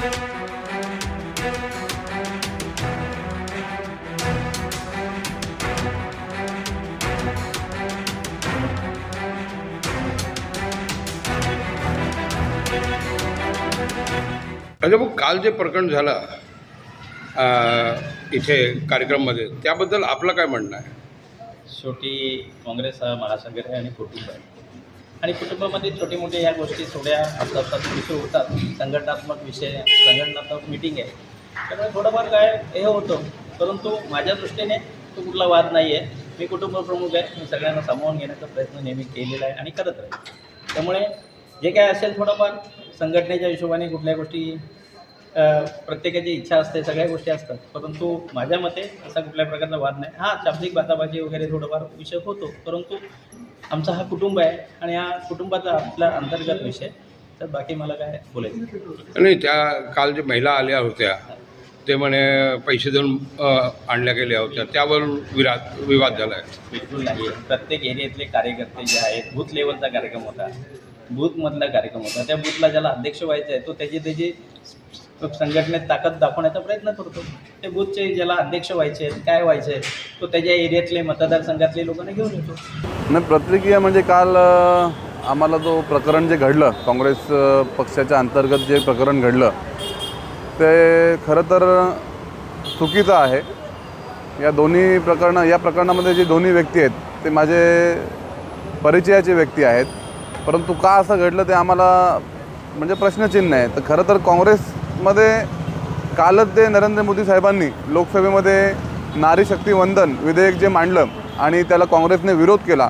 अच्छा भाऊ, काल जे प्रकरण झालं इथे कार्यक्रममध्ये, त्याबद्दल आपलं काय म्हणणं आहे? शेवटी काँग्रेस हा महासंघ आहे आणि कुटुंब आहे, आणि कुटुंबामध्ये छोटे मोठे या गोष्टी थोड्या आपसात विषय होतात. संघटनात्मक विषय, संघटनात्मक मीटिंग आहे, त्यामुळे थोडंफार काय हे होतं. परंतु माझ्या दृष्टीने तो कुठला वाद नाही आहे. मी कुटुंब प्रमुख आहे. मी सगळ्यांना सामावून घेण्याचा प्रयत्न नेहमी केलेला आहे आणि करत राहील. त्यामुळे जे काय असेल थोडंफार संघटनेच्या हिशोबाने कुठल्या गोष्टी प्रत्येकाची इच्छा असते, सगळ्या गोष्टी असतात. परंतु माझ्या मते असा कुठल्या प्रकारचा वाद नाही. हां, शाब्दिक बाताबाजी वगैरे थोडंफार विषय होतो, परंतु आमचा हा कुटुंब आहे आणि या कुटुंबाचा आपला अंतर्गत विषय. तर बाकी मला काय बोलायचं नाही. त्या काल जे महिला आल्या होत्या ते म्हणे पैसे देऊन आणल्या गेल्या होत्या, त्यावरून विवाद झाला आहे. बिलकुल नाही. प्रत्येक एरियातले कार्यकर्ते जे आहेत, बूथ लेवलचा कार्यक्रम होता, बूथमधला कार्यक्रम होता. त्या बूथला ज्याला अध्यक्ष व्हायचं आहे तो त्याची संघटनेत ताकद दाखवण्याचा प्रयत्न करतो. ते बूथचे ज्याला अध्यक्ष व्हायचे आहेत, काय व्हायचे आहे, तो त्याच्या एरियातले मतदारसंघातले लोकांना घेऊन येतो. नाही, प्रतिक्रिया म्हणजे काल आम्हाला तो प्रकरण जे घडलं, काँग्रेस पक्षाच्या अंतर्गत जे प्रकरण घडलं ते खरं तर चुकीचं आहे. या प्रकरणामध्ये जे दोन्ही व्यक्ती आहेत ते माझे परिचयाचे व्यक्ती आहेत, परंतु का असं घडलं ते आम्हाला म्हणजे प्रश्नचिन्ह आहे. तर खरं तर काँग्रेसमध्ये कालच ते नरेंद्र मोदी साहेबांनी लोकसभेमध्ये नारी शक्ती वंदन विधेयक जे मांडलं आणि त्याला काँग्रेसने विरोध केला,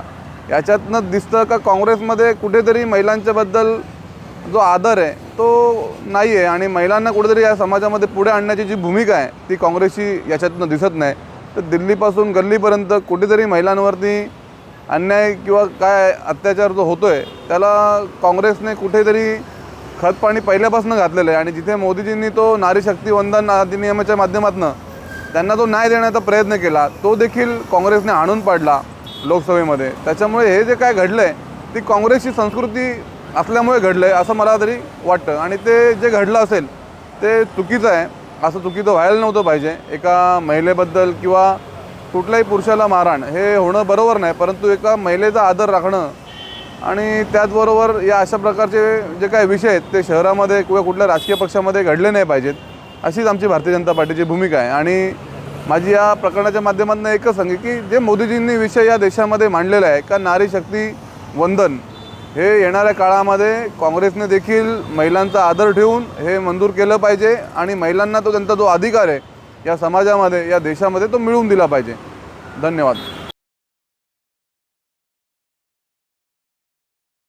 याच्यातनं दिसतं का काँग्रेसमध्ये कुठेतरी महिलांच्याबद्दल जो आदर आहे तो नाही आहे आणि महिलांना कुठेतरी या समाजामध्ये पुढे आणण्याची जी भूमिका आहे ती काँग्रेसची याच्यातनं दिसत नाही. तर दिल्लीपासून गल्लीपर्यंत कुठेतरी महिलांवरती अन्याय किंवा काय अत्याचार जो होतो आहे त्याला काँग्रेसने कुठेतरी खतपाणी पहिल्यापासून घातलेलं आहे. आणि जिथे मोदीजींनी तो नारी शक्ती वंदन अधिनियमाच्या माध्यमातून त्यांना तो न्याय देण्याचा प्रयत्न केला, तो देखील काँग्रेसने आणून पाडला लोकसभेमध्ये. त्याच्यामुळे हे जे काय घडलं आहे ती काँग्रेसची संस्कृती असल्यामुळे घडलं आहे असं मला तरी वाटतं. आणि ते जे घडलं असेल ते चुकीचं आहे. असं चुकीचं व्हायला नव्हतं पाहिजे. एका महिलेबद्दल किंवा कुठल्याही पुरुषाला मारहाण हे होणं बरोबर नाही, परंतु एका महिलेचा आदर राखणं आणि त्याचबरोबर या अशा प्रकारचे जे काही विषय आहेत ते शहरामध्ये किंवा कुठल्या राजकीय पक्षामध्ये घडले नाही पाहिजेत, अशीच आमची भारतीय जनता पार्टीची भूमिका आहे. आणि माझी या प्रकरणाच्या माध्यमातून एकच सांगे की जे मोदीजींनी विषय या देशामध्ये मांडलेला आहे का नारी शक्ती वंदन, हे येणाऱ्या काळामध्ये काँग्रेसने देखील महिलांचा आदर ठेवून हे मंजूर केलं पाहिजे आणि महिलांना तो त्यांचा जो अधिकार आहे या समाजामध्ये, या देशामध्ये तो मिळवून दिला पाहिजे. धन्यवाद.